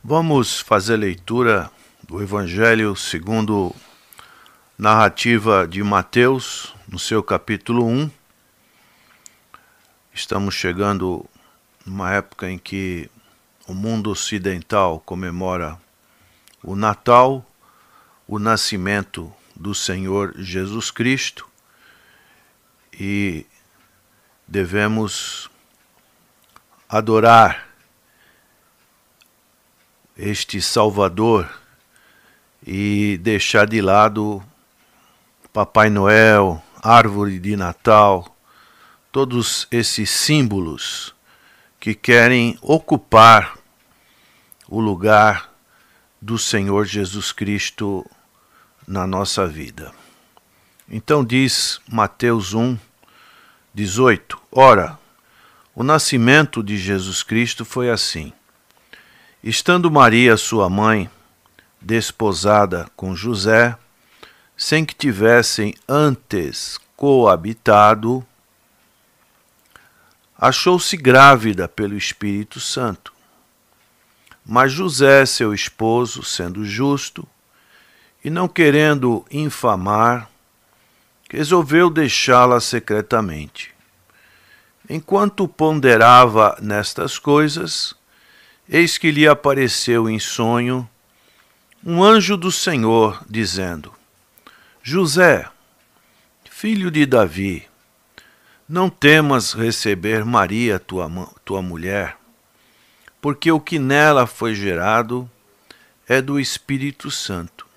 Vamos fazer leitura do Evangelho segundo narrativa de Mateus, no seu capítulo 1. Estamos chegando numa época em que o mundo ocidental comemora o Natal, o nascimento do Senhor Jesus Cristo, e devemos adorar este Salvador e deixar de lado Papai Noel, árvore de Natal, todos esses símbolos que querem ocupar o lugar do Senhor Jesus Cristo na nossa vida. Então diz Mateus 1, 18: Ora, o nascimento de Jesus Cristo foi assim. Estando Maria, sua mãe, desposada com José, sem que tivessem antes coabitado, achou-se grávida pelo Espírito Santo. Mas José, seu esposo, sendo justo e não querendo infamar, resolveu deixá-la secretamente. Enquanto ponderava nestas coisas, eis que lhe apareceu em sonho um anjo do Senhor, dizendo: José, filho de Davi, não temas receber Maria, tua mulher, porque o que nela foi gerado é do Espírito Santo.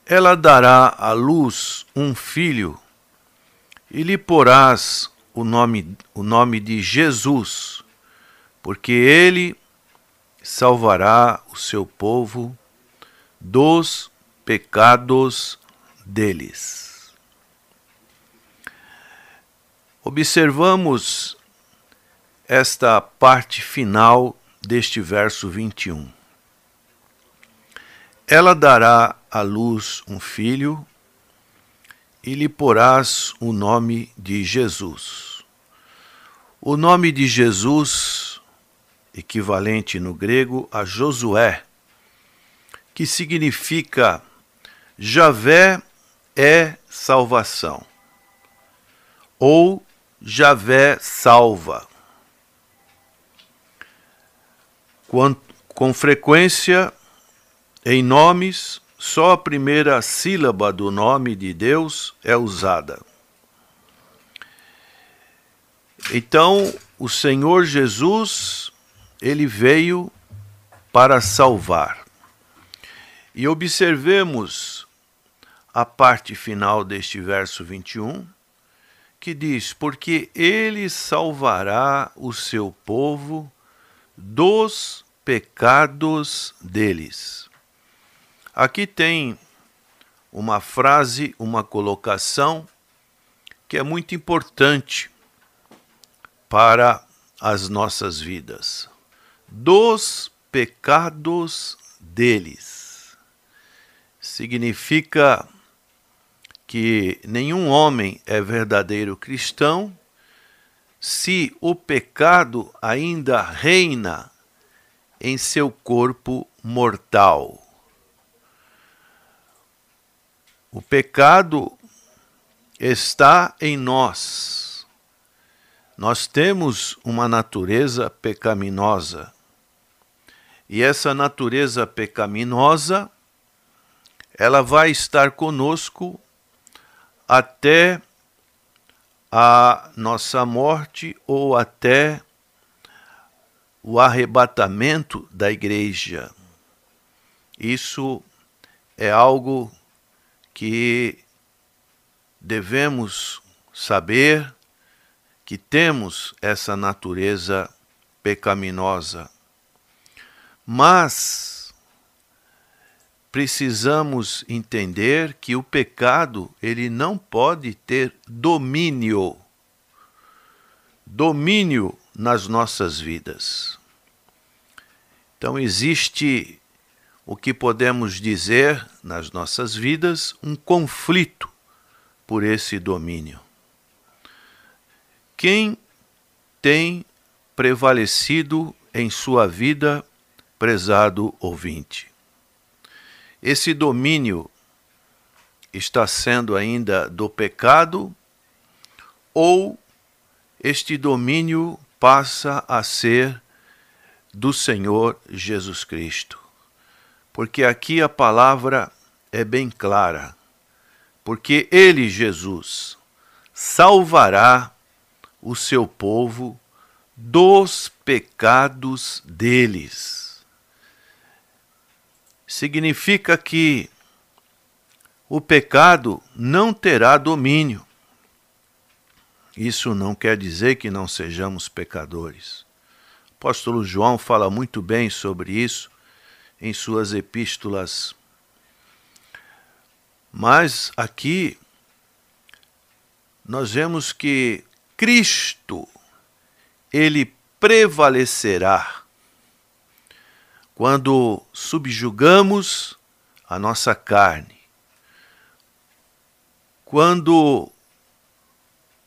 Ela dará à luz um filho, e lhe porás o nome de Jesus, porque ele salvará o seu povo dos pecados deles. Observamos esta parte final deste verso 21. Ela dará à luz um filho, e lhe porás o nome de Jesus. O nome de Jesus, equivalente no grego a Josué, que significa Javé é salvação, ou Javé salva. Com frequência, em nomes, só a primeira sílaba do nome de Deus é usada. Então, o Senhor Jesus, ele veio para salvar. E observemos a parte final deste verso 21, que diz: porque ele salvará o seu povo dos pecados deles. Aqui tem uma frase, uma colocação que é muito importante para as nossas vidas. Dos pecados deles. Significa que nenhum homem é verdadeiro cristão se o pecado ainda reina em seu corpo mortal. O pecado está em nós. Nós temos uma natureza pecaminosa. E essa natureza pecaminosa, ela vai estar conosco até a nossa morte ou até o arrebatamento da igreja. Isso é algo que devemos saber, que temos essa natureza pecaminosa. Mas precisamos entender que o pecado, ele não pode ter domínio nas nossas vidas. Então existe o que podemos dizer nas nossas vidas, um conflito por esse domínio. Quem tem prevalecido em sua vida prezado ouvinte. Esse domínio está sendo ainda do pecado ou este domínio passa a ser do Senhor Jesus Cristo? Porque aqui a palavra é bem clara. Porque Ele, Jesus, salvará o seu povo dos pecados deles. Significa que o pecado não terá domínio. Isso não quer dizer que não sejamos pecadores. O apóstolo João fala muito bem sobre isso em suas epístolas. Mas aqui nós vemos que Cristo, ele prevalecerá quando subjugamos a nossa carne. Quando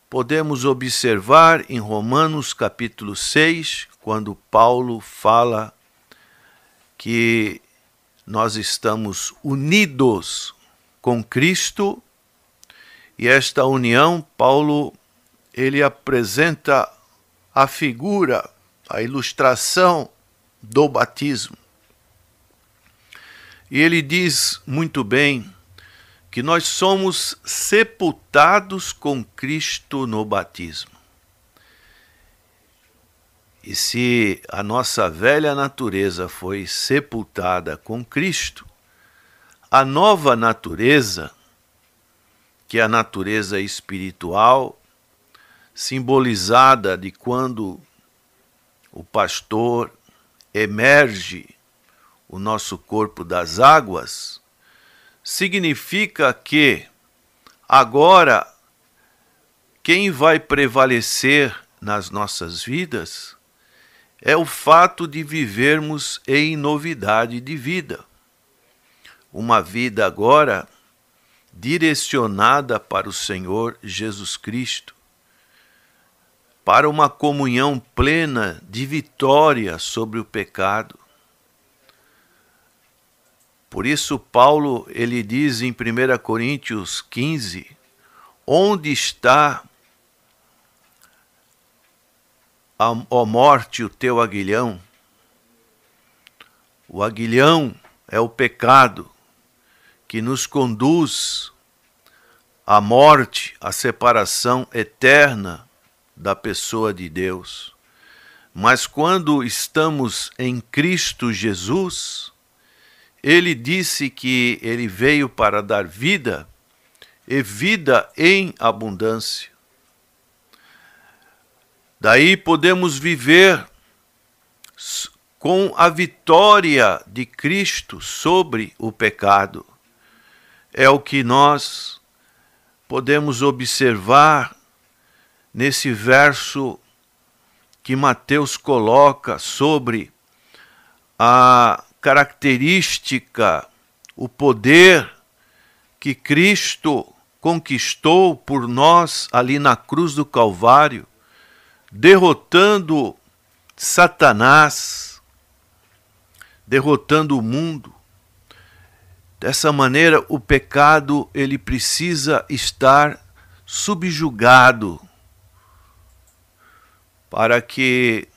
podemos observar em Romanos capítulo 6, quando Paulo fala que nós estamos unidos com Cristo, e esta união, Paulo, ele apresenta a figura, a ilustração do batismo. E ele diz muito bem que nós somos sepultados com Cristo no batismo. E se a nossa velha natureza foi sepultada com Cristo, a nova natureza, que é a natureza espiritual, simbolizada de quando o pastor emerge o nosso corpo das águas, significa que agora quem vai prevalecer nas nossas vidas é o fato de vivermos em novidade de vida. Uma vida agora direcionada para o Senhor Jesus Cristo, para uma comunhão plena de vitória sobre o pecado. Por isso Paulo, ele diz em 1 Coríntios 15, onde está, ó morte, o teu aguilhão? O aguilhão é o pecado que nos conduz à morte, à separação eterna da pessoa de Deus. Mas quando estamos em Cristo Jesus, ele disse que ele veio para dar vida, e vida em abundância. Daí podemos viver com a vitória de Cristo sobre o pecado. É o que nós podemos observar nesse verso que Mateus coloca sobre a característica, o poder que Cristo conquistou por nós ali na cruz do Calvário, derrotando Satanás, derrotando o mundo. Dessa maneira, o pecado, ele precisa estar subjugado para que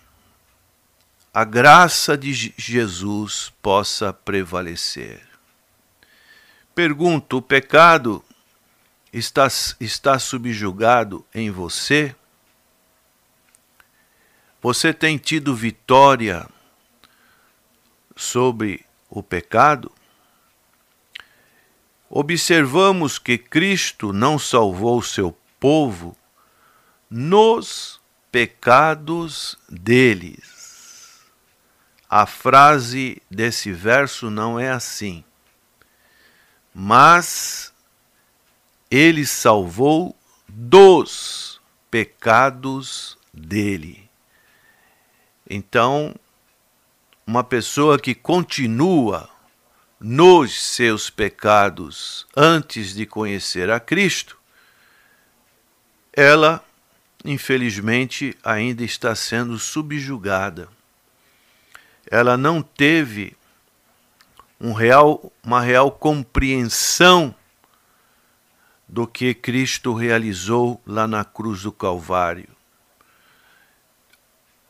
a graça de Jesus possa prevalecer. Pergunto, o pecado está subjugado em você? Você tem tido vitória sobre o pecado? Observamos que Cristo não salvou o seu povo nos pecados deles. A frase desse verso não é assim. Mas ele salvou dos pecados dele. Então, uma pessoa que continua nos seus pecados antes de conhecer a Cristo, ela, infelizmente, ainda está sendo subjugada. ela não teve uma real compreensão do que Cristo realizou lá na cruz do Calvário.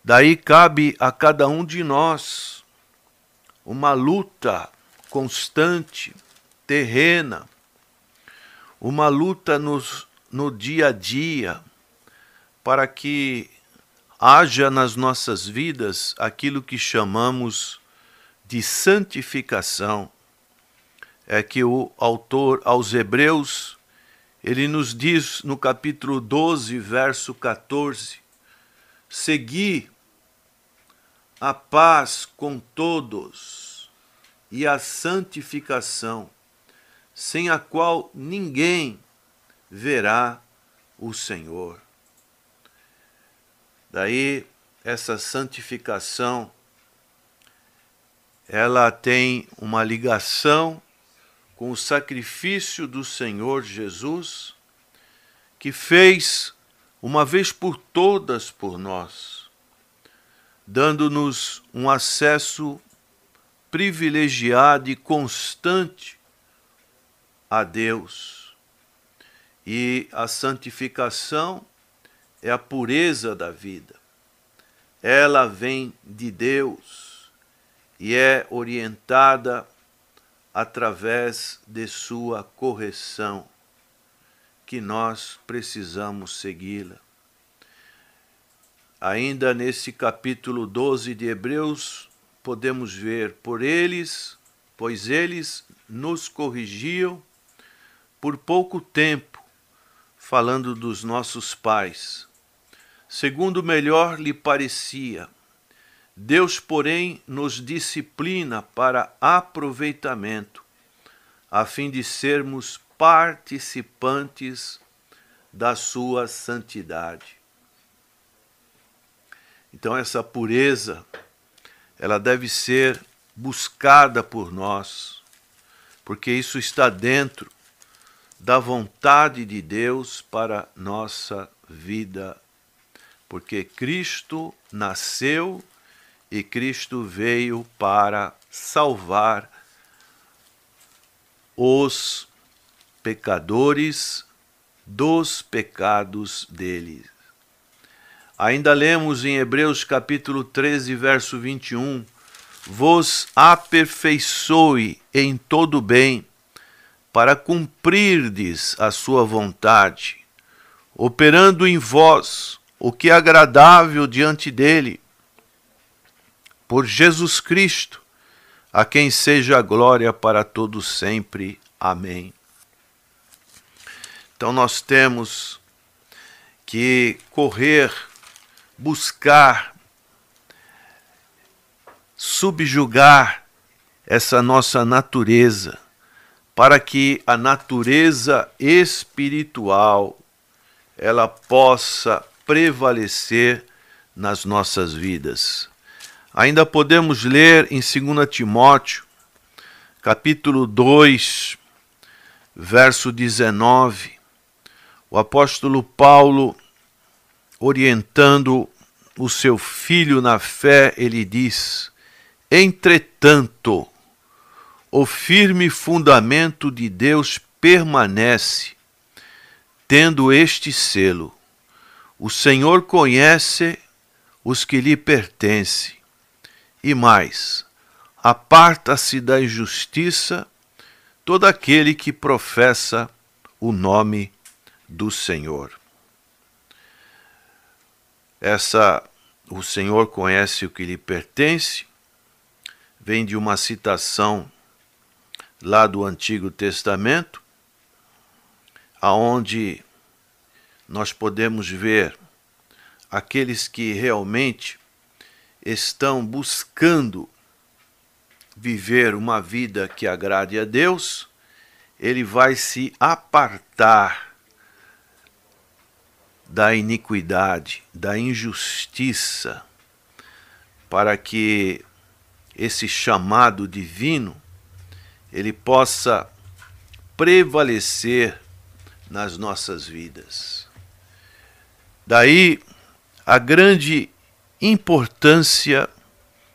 Daí cabe a cada um de nós uma luta constante, terrena, uma luta no dia a dia, para que haja nas nossas vidas aquilo que chamamos de santificação. É que o autor aos Hebreus, ele nos diz no capítulo 12, verso 14, segui a paz com todos e a santificação, sem a qual ninguém verá o Senhor. Daí, essa santificação, ela tem uma ligação com o sacrifício do Senhor Jesus, que fez uma vez por todas por nós, dando-nos um acesso privilegiado e constante a Deus. E a santificação é a pureza da vida. Ela vem de Deus e é orientada através de sua correção, que nós precisamos segui-la. Ainda nesse capítulo 12 de Hebreus, podemos ver, pois eles nos corrigiam por pouco tempo, falando dos nossos pais, segundo melhor lhe parecia. Deus, porém, nos disciplina para aproveitamento, a fim de sermos participantes da sua santidade. Então, essa pureza, ela deve ser buscada por nós, porque isso está dentro da vontade de Deus para nossa vida, porque Cristo nasceu e Cristo veio para salvar os pecadores dos pecados deles. Ainda lemos em Hebreus capítulo 13, verso 21, vos aperfeiçoe em todo bem, para cumprirdes a sua vontade, operando em vós o que é agradável diante dele, por Jesus Cristo, a quem seja a glória para todos sempre. Amém. Então nós temos que correr, buscar, subjugar essa nossa natureza, para que a natureza espiritual ela possa prevalecer nas nossas vidas. Ainda podemos ler em 2 Timóteo, capítulo 2, verso 19, o apóstolo Paulo, orientando o seu filho na fé, ele diz: entretanto, o firme fundamento de Deus permanece, tendo este selo: o Senhor conhece os que lhe pertencem, e mais, aparta-se da injustiça todo aquele que professa o nome do Senhor. O Senhor conhece o que lhe pertence, vem de uma citação lá do Antigo Testamento, aonde nós podemos ver aqueles que realmente estão buscando viver uma vida que agrade a Deus, ele vai se apartar da iniquidade, da injustiça, para que esse chamado divino ele possa prevalecer nas nossas vidas. Daí a grande importância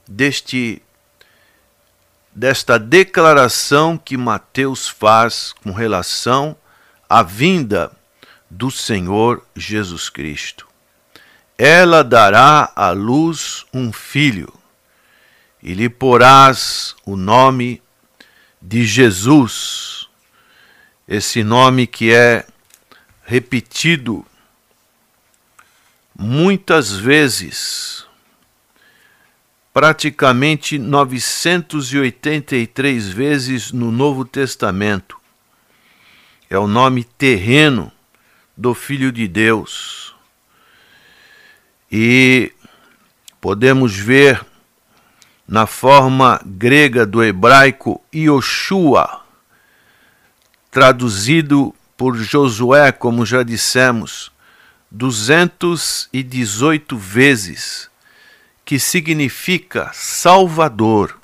desta declaração que Mateus faz com relação à vinda do Senhor Jesus Cristo. Ela dará à luz um filho, e lhe porás o nome de Jesus, esse nome que é repetido muitas vezes, praticamente 983 vezes no Novo Testamento. É o nome terreno do Filho de Deus. E podemos ver na forma grega do hebraico Yoshua, traduzido por Josué, como já dissemos, 218 vezes, que significa Salvador,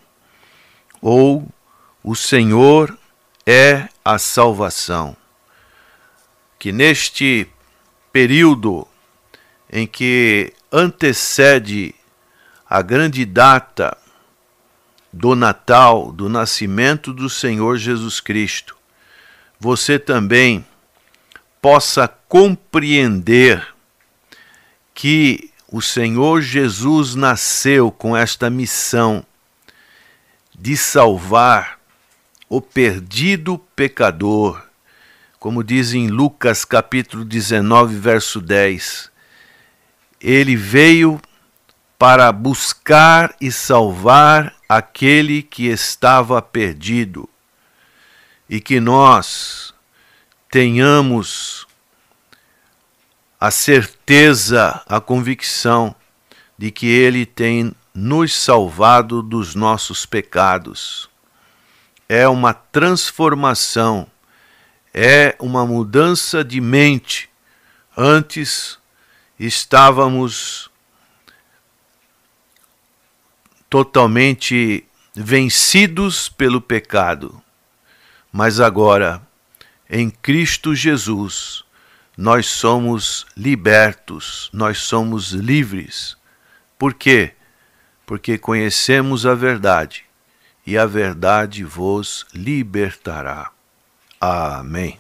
ou o Senhor é a salvação. Que neste período em que antecede a grande data do Natal, do nascimento do Senhor Jesus Cristo, você também possa compreender que o Senhor Jesus nasceu com esta missão de salvar o perdido pecador, como diz em Lucas capítulo 19, verso 10. Ele veio para buscar e salvar aquele que estava perdido, e que nós tenhamos a certeza, a convicção de que Ele tem nos salvado dos nossos pecados. É uma transformação, é uma mudança de mente. Antes estávamos totalmente vencidos pelo pecado, mas agora, em Cristo Jesus, nós somos libertos, nós somos livres. Por quê? Porque conhecemos a verdade, e a verdade vos libertará. Amém.